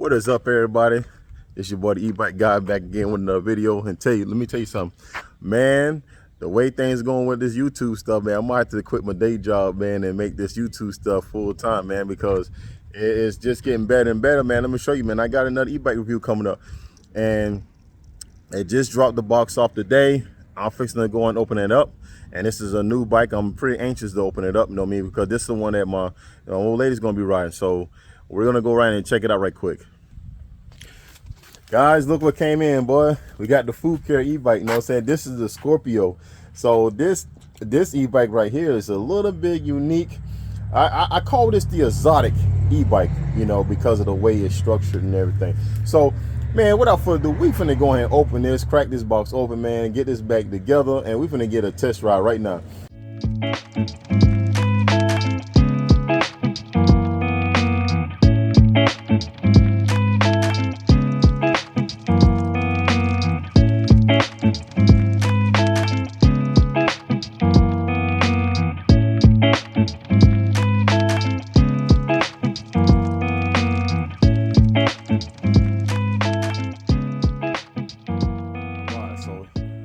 What is up, everybody? It's your boy, the E-bike guy, back again with another video. And let me tell you something, man. The way things going with this YouTube stuff, man, I might have to quit my day job, man, and make this YouTube stuff full time, man, because it's just getting better and better, man. Let me show you, man. I got another e-bike review coming up, and it just dropped the box off today. I'm fixing to go and open it up, and this is a new bike. I'm pretty anxious to open it up, you know what I mean, because this is the one that my old lady's gonna be riding. So we're gonna go right and check it out right quick. Guys, look what came in, boy. We got the Fucare e-bike, you know what I'm saying? This is the Scorpio. So this e-bike right here is a little bit unique. I call this the exotic e-bike, you know, because of the way it's structured and everything. So, man, without further ado, we finna go ahead and open this, crack this box open, man, and get this back together, and we finna get a test ride right now.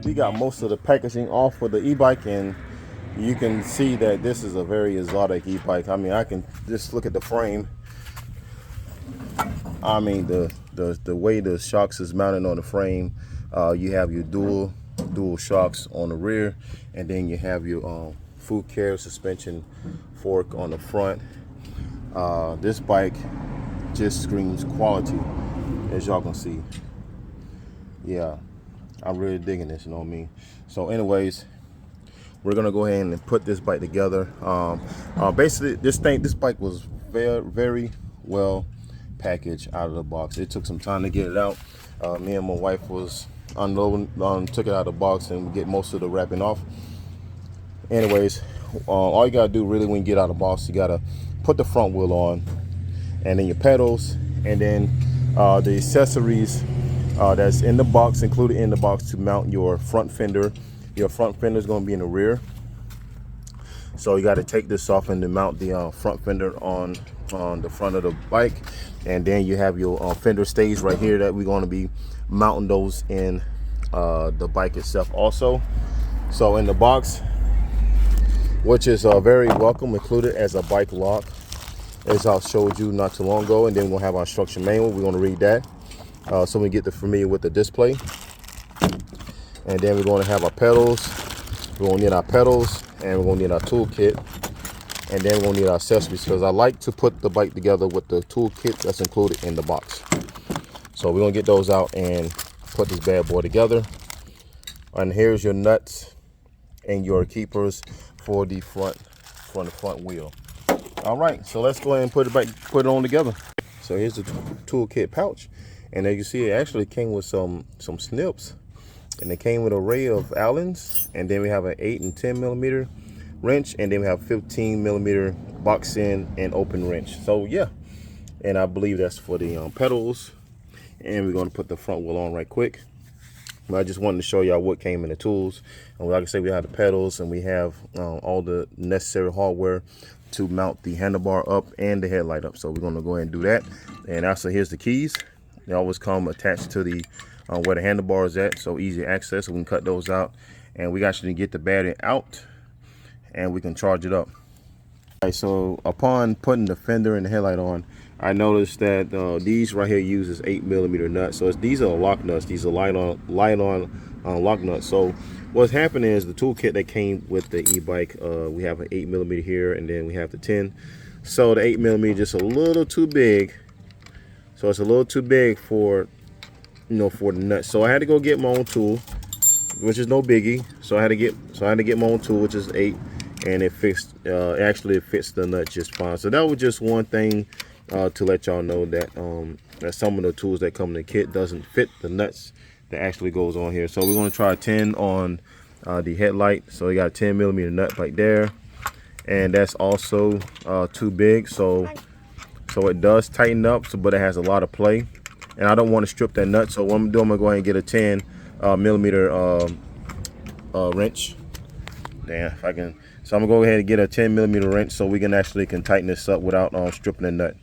We got most of the packaging off for the e-bike, and you can see that this is a very exotic e-bike. I mean, I can just look at the frame. I mean, the way the shocks is mounted on the frame. You have your dual shocks on the rear, and then you have your Fucare suspension fork on the front. This bike just screams quality, as y'all can see. Yeah, I'm really digging this, you know what I mean? So anyways, we're gonna go ahead and put this bike together. Basically, this bike was very well packaged out of the box. It took some time to get it out. Me and my wife was unloading, took it out of the box and get most of the wrapping off. Anyways, all you gotta do really when you get out of the box, you gotta put the front wheel on, and then your pedals, and then the accessories that's in the box, included in the box, to mount your front fender. Your front fender is going to be in the rear, so you got to take this off and to mount the front fender on the front of the bike. And then you have your fender stays right here that we're going to be mounting those in the bike itself also. So in the box, which is very welcome, included as a bike lock, as I showed you not too long ago. And then we're going to have our instruction manual. We're going to read that. So we get familiar with the display, and then we're going to have our pedals. We're going to need our pedals, and we're going to need our toolkit, and then we're going to need our accessories, because I like to put the bike together with the toolkit that's included in the box. So we're going to get those out and put this bad boy together. And here's your nuts and your keepers for the front wheel. All right, so let's go ahead and put it on together. So here's the toolkit pouch. And as you see, it actually came with some snips, and it came with an array of Allens, and then we have an 8 and 10 millimeter wrench, and then we have 15 millimeter box in and open wrench. So yeah, and I believe that's for the pedals. And we're going to put the front wheel on right quick. But I just wanted to show y'all what came in the tools. And like I said, we have the pedals, and we have all the necessary hardware to mount the handlebar up and the headlight up. So we're going to go ahead and do that. And also, here's the keys. They always come attached to the where the handlebar is at, so easy access. So we can cut those out, and we actually get the battery out, and we can charge it up. All right, so upon putting the fender and the headlight on, I noticed that these right here uses 8 millimeter nuts. So these are lock nuts. These are light on lock nuts. So what's happening is the toolkit that came with the e-bike, we have an 8 millimeter here, and then we have the 10. So the 8 millimeter just a little too big. So it's a little too big for, for the nuts. So I had to go get my own tool, which is no biggie. So I had to get my own tool, which is 8, and it fits. Actually, it fits the nut just fine. So that was just one thing to let y'all know that that some of the tools that come in the kit doesn't fit the nuts that actually goes on here. So we're going to try 10 on the headlight. So we got a 10 millimeter nut right there, and that's also too big. So it does tighten up, but it has a lot of play, and I don't want to strip that nut. So what I'm doing, I'm gonna go ahead and get a 10 millimeter wrench. Damn, if I can. So I'm gonna go ahead and get a 10 millimeter wrench so we can actually tighten this up without stripping the nut.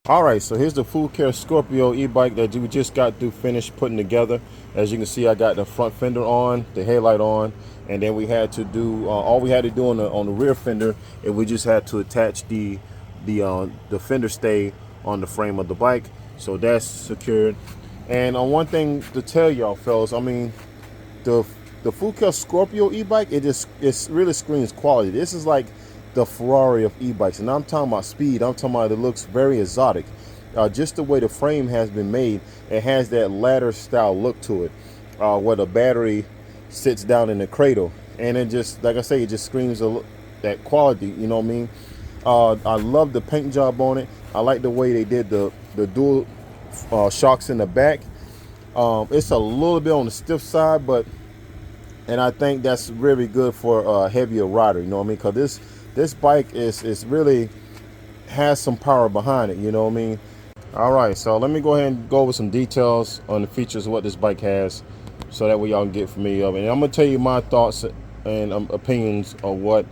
All right, so here's the Fucare Scorpio e-bike that we just got to finish putting together. As you can see, I got the front fender on, the headlight on, and then we had to do all we had to do on the rear fender, and we just had to attach the fender stay on the frame of the bike. So that's secured. And one thing to tell y'all, fellas, I mean, the Fucare Scorpio e-bike, it really screams quality. This is like the Ferrari of e-bikes, and I'm talking about speed. I'm talking about it looks very exotic. Just the way the frame has been made, it has that ladder style look to it, where the battery sits down in the cradle, and it just, like I say, it just screams that quality. You know what I mean? I love the paint job on it. I like the way they did the dual shocks in the back. It's a little bit on the stiff side, and I think that's really good for a heavier rider. You know what I mean? Because this bike is really has some power behind it. You know what I mean? All right, so let me go ahead and go over some details on the features of what this bike has, so that way y'all can get familiar of it. And I'm gonna tell you my thoughts and opinions on what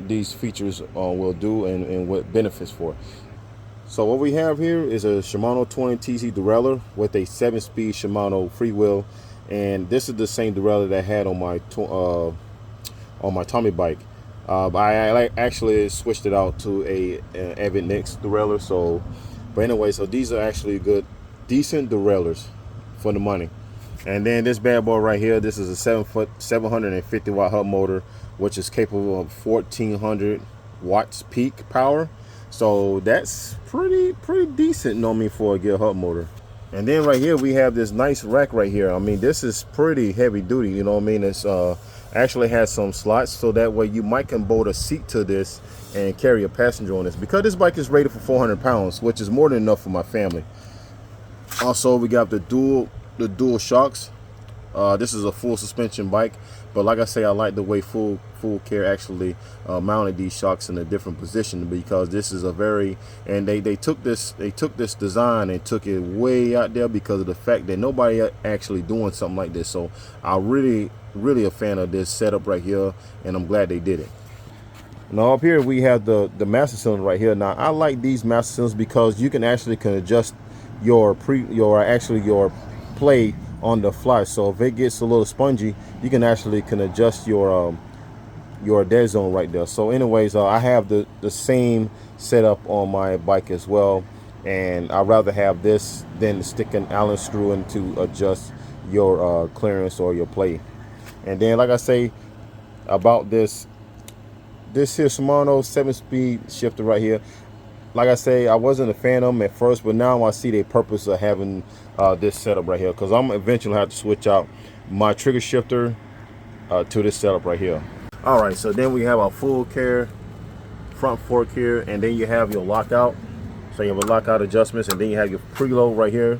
these features will do and what benefits for it. So what we have here is a Shimano 20TC derailleur with a 7-speed Shimano freewheel, and this is the same derailleur that I had on my Tommy bike. I actually switched it out to a Avid Nix derailleur. So, but anyway, so these are actually good, decent derailleurs for the money. And then this bad boy right here, this is a 750 watt hub motor, which is capable of 1400 watts peak power. So that's pretty decent, you know what I mean, for a gear hub motor. And then right here we have this nice rack right here. I mean, this is pretty heavy duty, you know what I mean. It's actually has some slots, so that way you might can bolt a seat to this and carry a passenger on this, because this bike is rated for 400 pounds, which is more than enough for my family. Also, we got the dual shocks. This is a full suspension bike, but like I say, I like the way Fucare actually mounted these shocks in a different position, because this is a very, and they took this design and took it way out there because of the fact that nobody actually doing something like this. So I really a fan of this setup right here, and I'm glad they did it. Now up here we have the master cylinder right here. Now I like these master cylinders because you can adjust your play on the fly. So if it gets a little spongy, you can adjust your dead zone right there. So anyways, I have the same setup on my bike as well, and I'd rather have this than stick an Allen screw in to adjust your clearance or your play. And then, like I say about this here Shimano 7-speed shifter right here, like I say, I wasn't a fan of them at first, but now I see the purpose of having this setup right here, because I'm eventually have to switch out my trigger shifter to this setup right here. All right, so then we have our Fucare front fork here, and then you have your lockout. So you have a lockout adjustments, and then you have your preload right here.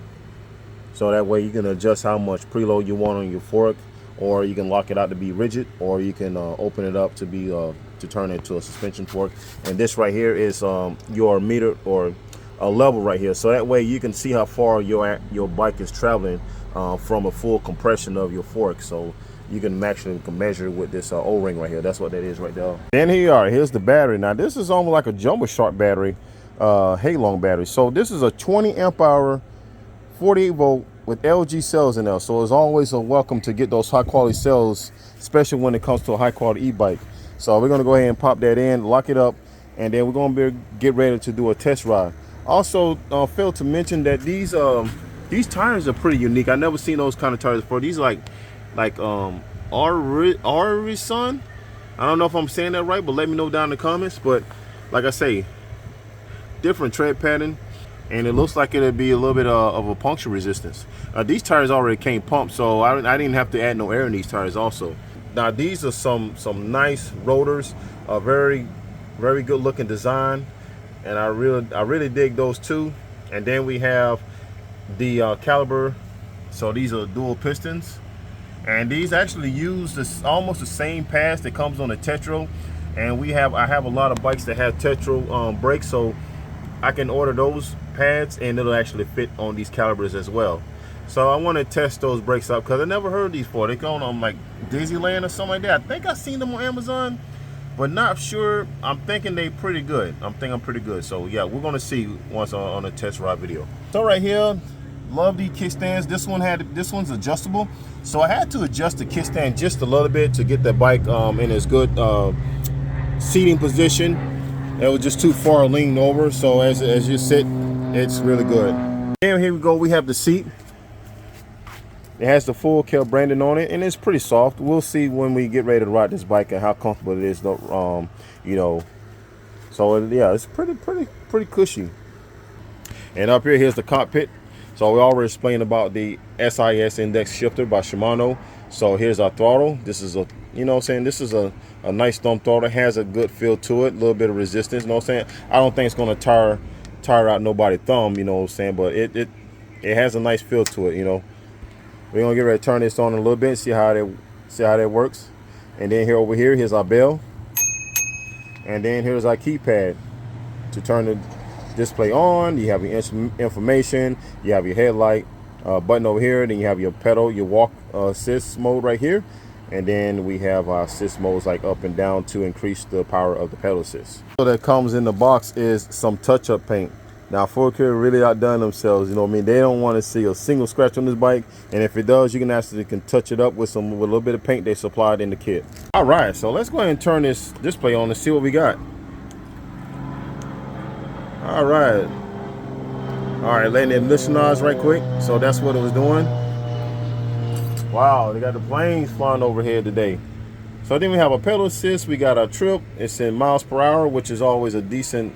So that way you can adjust how much preload you want on your fork, or you can lock it out to be rigid, or you can open it up to be to turn it into a suspension fork. And this right here is your meter or a level right here, so that way you can see how far your bike is traveling from a full compression of your fork. So you can actually measure with this O-ring right here. That's what that is right there. Then here you are. Here's the battery. Now this is almost like a jumbo shark battery, Halong battery. So this is a 20 amp hour 48 volt with LG cells in there. So it's always a welcome to get those high quality cells, especially when it comes to a high quality e-bike. So we're gonna go ahead and pop that in, lock it up, and then we're gonna get ready to do a test ride. Also, failed to mention that these tires are pretty unique. I never seen those kind of tires before. These are like Arison. I don't know if I'm saying that right, but let me know down in the comments. But like I say, different tread pattern, and it looks like it'll be a little bit of a puncture resistance. These tires already came pumped, so I didn't have to add no air in these tires also. Now these are some nice rotors, a very good looking design, and I really dig those too. And then we have the caliber. So these are dual pistons, and these actually use almost the same pads that comes on the Tetro. And I have a lot of bikes that have Tetro brakes, so I can order those pads and it'll actually fit on these calibers as well. So I want to test those brakes out because I never heard these before. They go on like Disneyland or something like that. I think I seen them on Amazon, but not sure. I'm thinking they pretty good. I'm thinking I'm pretty good. So yeah, we're gonna see once on a test ride video. So right here, love these kickstands. This one's adjustable, so I had to adjust the kickstand just a little bit to get the bike in its good seating position. It was just too far leaned over, so as you sit, it's really good. And here we go. We have the seat. It has the Fucare branding on it, and it's pretty soft. We'll see when we get ready to ride this bike and how comfortable it is, you know. So yeah, it's pretty cushy. And up here, here's the cockpit. So we already explained about the SIS index shifter by Shimano. So here's our throttle. This is a, you know what I'm saying, this is a nice thumb throttle. It has a good feel to it, a little bit of resistance, you know what I'm saying. I don't think it's gonna tire out nobody's thumb, you know what I'm saying, but it has a nice feel to it, you know. We're gonna get ready to turn this on in a little bit, see how that works. And then here over here, here's our bell. And then here's our keypad to turn the display on. You have your information, you have your headlight button over here, then you have your pedal, your walk assist mode right here. And then we have our assist modes like up and down to increase the power of the pedal assist. So that comes in the box is some touch-up paint. Now, Fucare really outdone themselves, you know what I mean? They don't want to see a single scratch on this bike, and if it does, you can actually touch it up with a little bit of paint they supplied in the kit. All right, so let's go ahead and turn this display on and see what we got. All right, letting it initialize right quick. So that's what it was doing. Wow, they got the planes flying overhead today. So then we have a pedal assist. We got our trip. It's in miles per hour, which is always a decent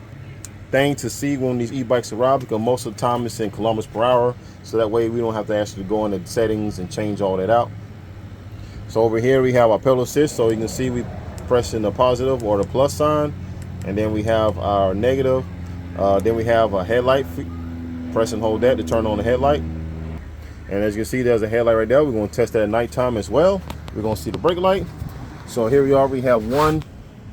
thing to see when these e-bikes arrive, because most of the time it's in kilometers per hour, so that way we don't have to actually go into settings and change all that out. So over here we have our pedal assist, so you can see we pressing the positive or the plus sign, and then we have our negative. Then we have a headlight. Press and hold that to turn on the headlight, and as you can see, there's a headlight right there. We're going to test that at nighttime as well. We're going to see the brake light. So here we are. We have one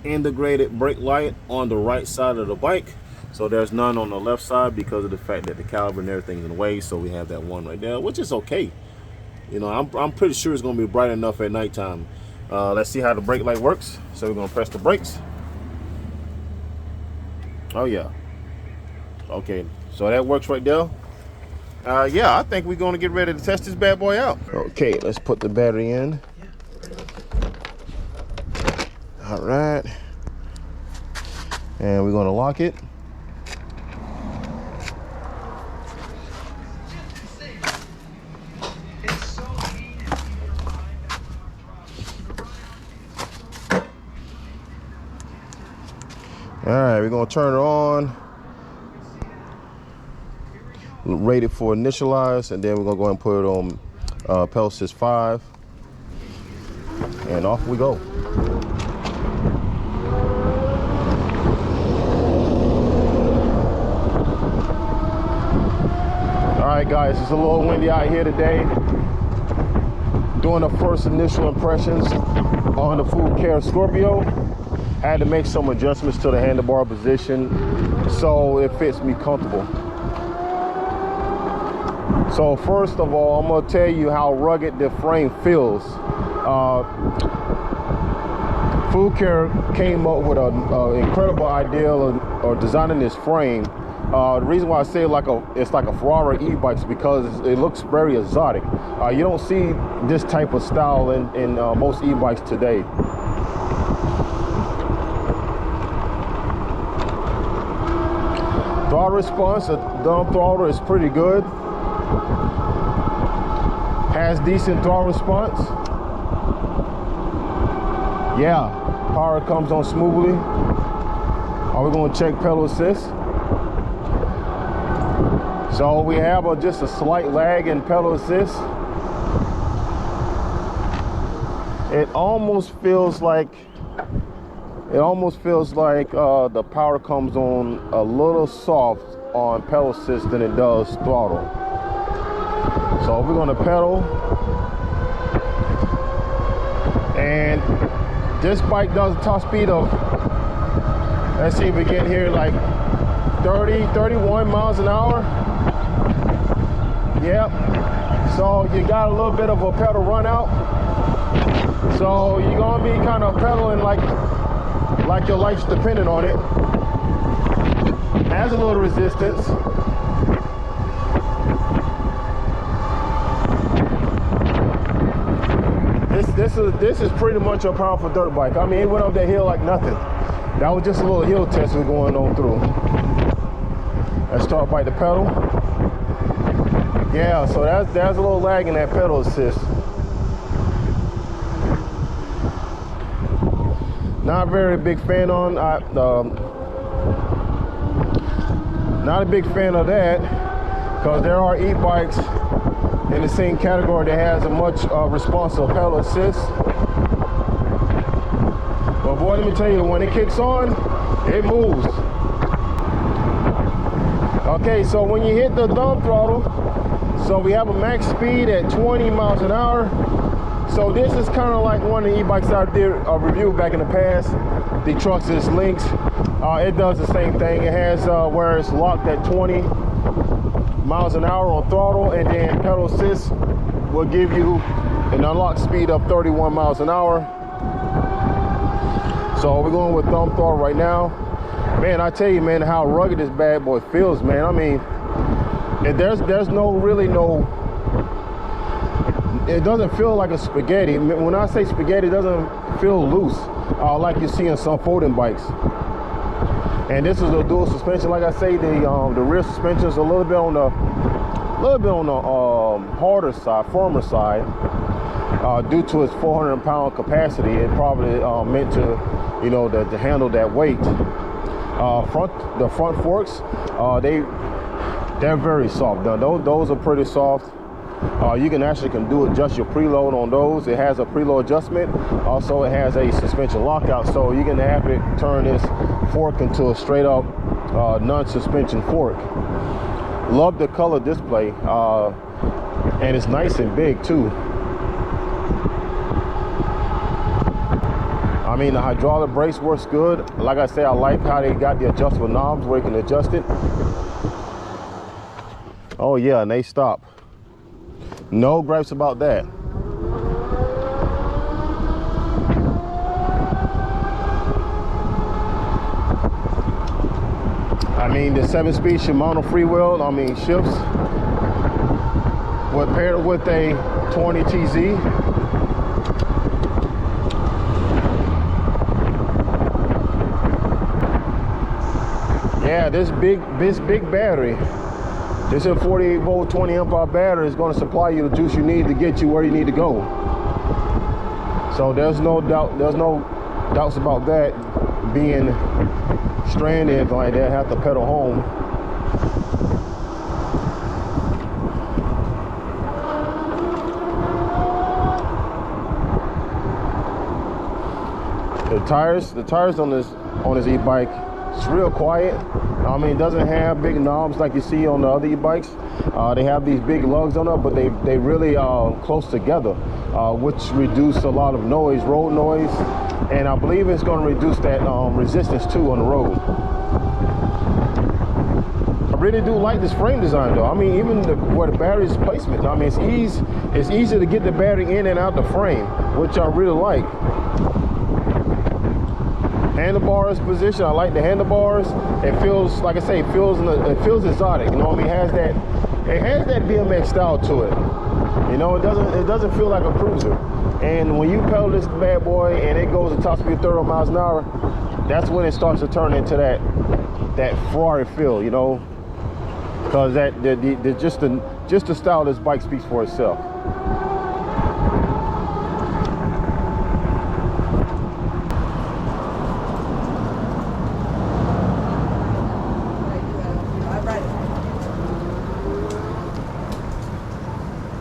integrated brake light on the right side of the bike. So there's none on the left side because of the fact that the caliber and everything's in the way. So we have that one right there, which is okay. You know, I'm pretty sure it's going to be bright enough at nighttime. Let's see how the brake light works. So we're going to press the brakes. Oh yeah. Okay, so that works right there. Yeah, I think we're going to get ready to test this bad boy out. Okay, let's put the battery in. All right. And we're going to lock it. All right, we're gonna turn it on, rate it for initialize, and then we're gonna go and put it on pedal assist 5, and off we go. All right, guys, it's a little windy out here today. Doing the first initial impressions on the Fucare Scorpio. Had to make some adjustments to the handlebar position so it fits me comfortable. So first of all, I'm gonna tell you how rugged the frame feels. Fucare came up with an incredible idea of designing this frame. The reason why I say it's like a Ferrari e-bike is because it looks very exotic. You don't see this type of style in most e-bikes today. Throttle response, the dumb throttle is pretty good. Has decent throttle response. Yeah, power comes on smoothly. Are we going to check pedal assist? So we have just a slight lag in pedal assist. It almost feels like the power comes on a little soft on pedal assist than it does throttle. So we're going to pedal, and this bike does a top speed of, let's see if we get here, like 31 miles an hour. Yep. So you got a little bit of a pedal run out. So you're gonna be kind of pedaling like like your life's dependent on it. Has a little resistance. This is pretty much a powerful dirt bike. I mean, it went up that hill like nothing. That was just a little hill test we're going on through. Let's start by the pedal. Yeah, so there's a little lag in that pedal assist. Not a very big fan on. Not a big fan of that, because there are e-bikes in the same category that has a much responsive pedal assist. But boy, let me tell you, when it kicks on, it moves. Okay, so when you hit the thumb throttle, so we have a max speed at 20 miles an hour. So this is kind of like one of the e-bikes I did a review back in the past, the Trux's Lynx. It does the same thing. It has where it's locked at 20 miles an hour on throttle, and then pedal assist will give you an unlocked speed of 31 miles an hour. So we're going with thumb throttle right now. Man, I tell you, man, how rugged this bad boy feels, man. I mean, there's it doesn't feel like a spaghetti. When I say spaghetti, it doesn't feel loose like you see in some folding bikes. And this is a dual suspension. Like I say, the rear suspension is a little bit on the harder side, firmer side, due to its 400-pound capacity. It probably meant to, you know, to handle that weight. The front forks, they're very soft. Now, those are pretty soft. You can adjust your preload on those. It has a preload adjustment. Also, it has a suspension lockout, so you can have it turn this fork into a straight up non-suspension fork. Love the color display, and it's nice and big too. I mean, the hydraulic brakes works good. Like I say, I like how they got the adjustable knobs where you can adjust it. Oh yeah, and they stop. No gripes about that. I mean, the 7-speed Shimano freewheel, shifts, paired with a 20 TZ. Yeah, this big battery. This is a 48 volt 20 amp hour battery is going to supply you the juice you need to get you where you need to go. So there's no doubts about that being stranded like that. Have to pedal home. The tires on this e-bike, it's real quiet. I mean, it doesn't have big knobs like you see on the other e-bikes. They have these big lugs on it, but they really close together, which reduce a lot of noise, road noise, and I believe it's going to reduce that resistance too on the road. I really do like this frame design though. I mean, even where the battery's placement, I mean, it's easy to get the battery in and out the frame, which I really like. Handlebars position, I like the handlebars. It feels, like I say, it feels exotic. You know what I mean? It has that BMX style to it. You know, it doesn't feel like a cruiser. And when you pedal this bad boy and it goes to top speed 30 miles an hour, that's when it starts to turn into that Ferrari feel. You know, because just the style of this bike speaks for itself.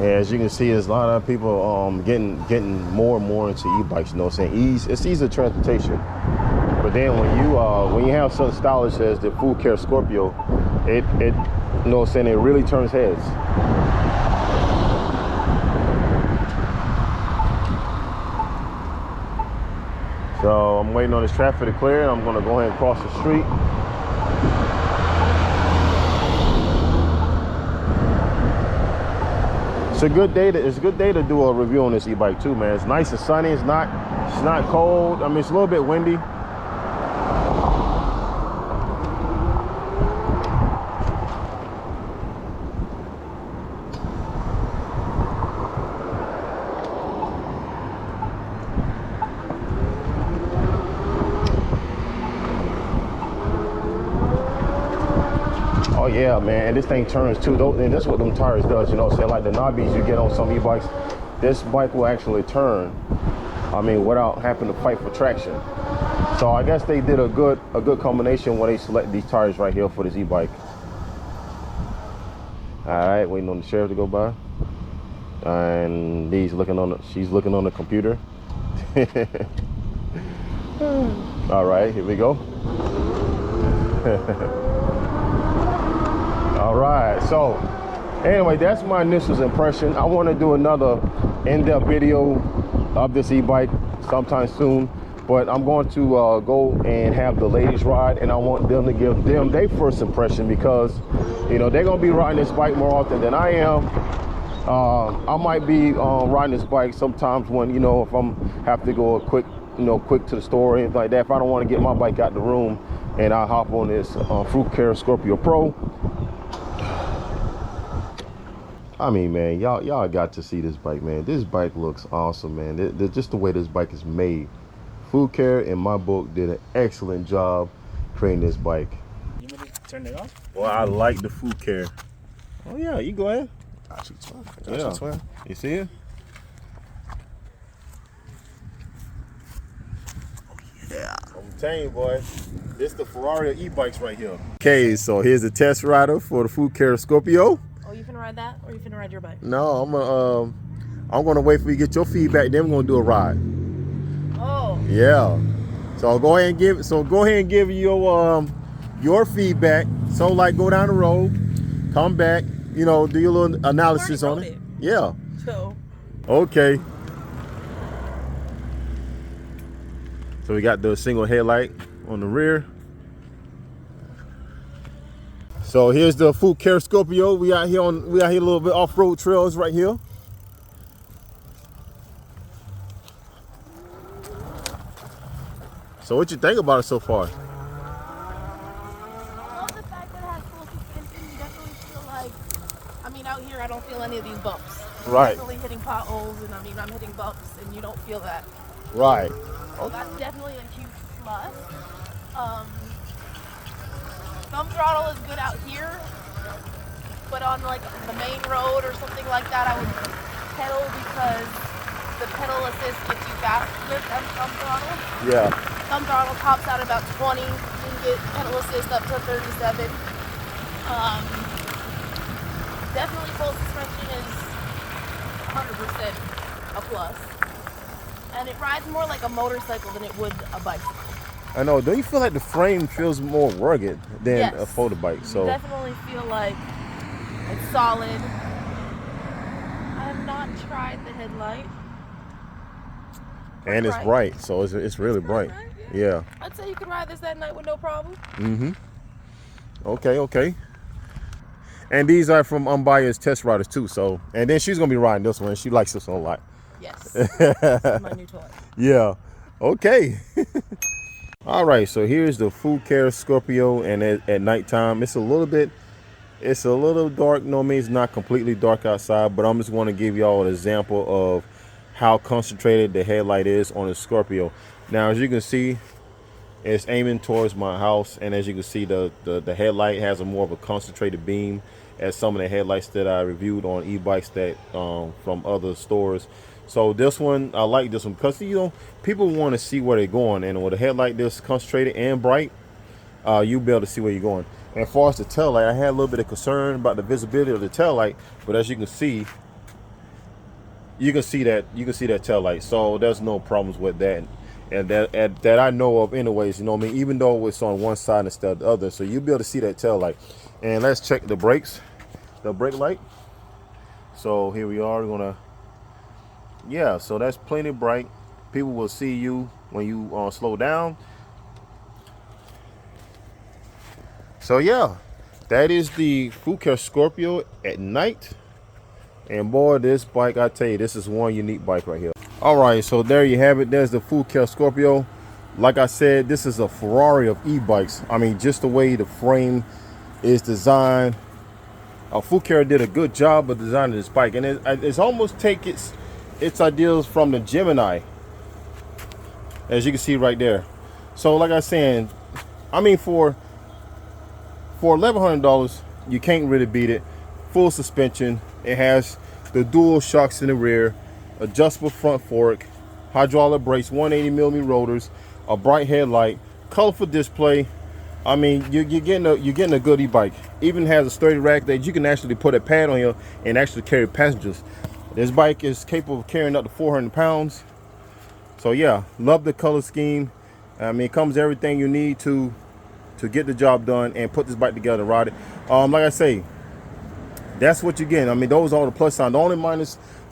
As you can see, there's a lot of people getting more and more into e-bikes. You know what I'm saying? It's easy transportation. But then when you have something stylish as the Fucare Scorpio, it you know what I'm saying, it really turns heads. So I'm waiting on this traffic to clear, and I'm gonna go ahead and cross the street. It's a good day to do a review on this e-bike too, man. It's nice and sunny. It's not cold. I mean, it's a little bit windy. yeah, man, and this thing turns too, though, and that's what them tires does, you know what I'm saying? Like the knobbies you get on some e-bikes, this bike will actually turn, I mean, without having to fight for traction. So I guess they did a good combination when they select these tires right here for this e-bike. All right, waiting on the sheriff to go by, and she's looking on the computer. All right, here we go. All right, so anyway, that's my initial impression. I want to do another in-depth video of this e-bike sometime soon, but I'm going to go and have the ladies ride, and I want them to give them their first impression, because you know they're gonna be riding this bike more often than I am. I might be riding this bike sometimes when, you know, if I'm have to go quick to the store or anything like that. If I don't want to get my bike out the room, and I hop on this Fucare Scorpio Pro. I mean, man, y'all got to see this bike, man. This bike looks awesome, man. Just the way this bike is made. Fucare, in my book, did an excellent job creating this bike. You want me to turn it off? Well, I like the Fucare. Oh yeah, you go ahead. Yeah. You see it? Yeah. I'm telling you, boy, this is the Ferrari of e-bikes right here. Okay, so here's the test rider for the Fucare Scorpio. Oh, you finna ride that, or you finna ride your bike? No, I'm gonna wait for you to get your feedback. Then we're gonna do a ride. Oh. Yeah. So go ahead and give your feedback. So like, go down the road, come back, you know, do your little analysis on it. Yeah. So. Okay. So we got the single headlight on the rear. So here's the Fucare Scorpio. We out here a little bit off-road trails right here. So what you think about it so far? I love the fact that it has full suspension. You definitely feel like, I mean, out here I don't feel any of these bumps. Right. I'm definitely hitting potholes, and I mean, I'm hitting bumps, and you don't feel that. Right. So that's definitely a huge plus. Thumb throttle is good out here, but on like the main road or something like that, I would pedal, because the pedal assist gets you faster than thumb throttle. Yeah. Thumb throttle tops out about 20. You can get pedal assist up to 37. Definitely full suspension is 100% a plus. And it rides more like a motorcycle than it would a bicycle. I know. Don't you feel like the frame feels more rugged than a photo bike? So you definitely feel like it's solid. I have not tried the headlight. And it's bright, so it's really bright. Yeah. I'd say you could ride this at night with no problem. Mm-hmm. Okay. And these are from Unbiased Test Riders too. So, and then she's gonna be riding this one. She likes this one a lot. Yes. This is my new toy. Yeah. Okay. All right. So here's the Fucare Scorpio, and at nighttime, it's a little dark. No, means not completely dark outside, but I'm just want to give y'all an example of how concentrated the headlight is on the Scorpio. Now, as you can see, it's aiming towards my house, and as you can see, the headlight has a more of a concentrated beam as some of the headlights that I reviewed on e-bikes that from other stores. So this one, I like this one because, you know, people want to see where they're going, and with a headlight this concentrated and bright, you'll be able to see where you're going. And as far as the tail light, I had a little bit of concern about the visibility of the tail light, but as you can see, you can see that tail light, so there's no problems with that. And that I know of anyways, you know what I mean, even though it's on one side instead of the other, so you'll be able to see that tail light. And let's check the brakes, the brake light. So here we are, we're gonna, yeah, so that's plenty bright. People will see you when you slow down. So yeah, that is the Fucare Scorpio at night. And boy, this bike, I tell you, this is one unique bike right here. All right, so there you have it. There's the Fucare Scorpio. Like I said, this is a Ferrari of e-bikes. I mean, just the way the frame is designed. Fucare did a good job of designing this bike, and it's almost take its ideas from the Gemini, as you can see right there. So like I was saying, I mean, for $1,100, you can't really beat it. Full suspension. It has the dual shocks in the rear, adjustable front fork, hydraulic brakes, 180mm rotors, a bright headlight, colorful display. I mean, you're getting a good e-bike. Even has a sturdy rack that you can actually put a pad on here and actually carry passengers. This bike is capable of carrying up to 400 pounds. So yeah, love the color scheme. I mean, it comes everything you need to get the job done and put this bike together and ride it. Like I say, that's what you get. I mean, those are the plus sign. The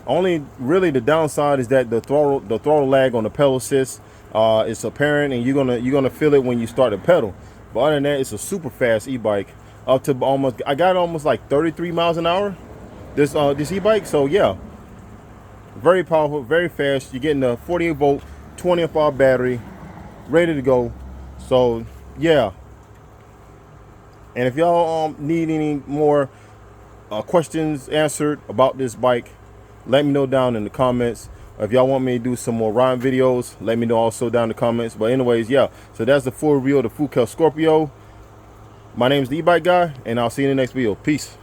only really the downside is that the throttle lag on the pedal assist is apparent, and you're gonna feel it when you start to pedal. But other than that, it's a super fast e-bike. Up to almost, I got almost like 33 miles an hour. This e-bike. So yeah, very powerful, very fast. You're getting a 48 volt, 20 amp hour battery, ready to go. So yeah. And if y'all need any more questions answered about this bike, let me know down in the comments. If y'all want me to do some more riding videos, let me know also down in the comments. But anyways, yeah, so that's the full review of the Fucare Scorpio. My name is the E-Bike Guy, and I'll see you in the next video. Peace.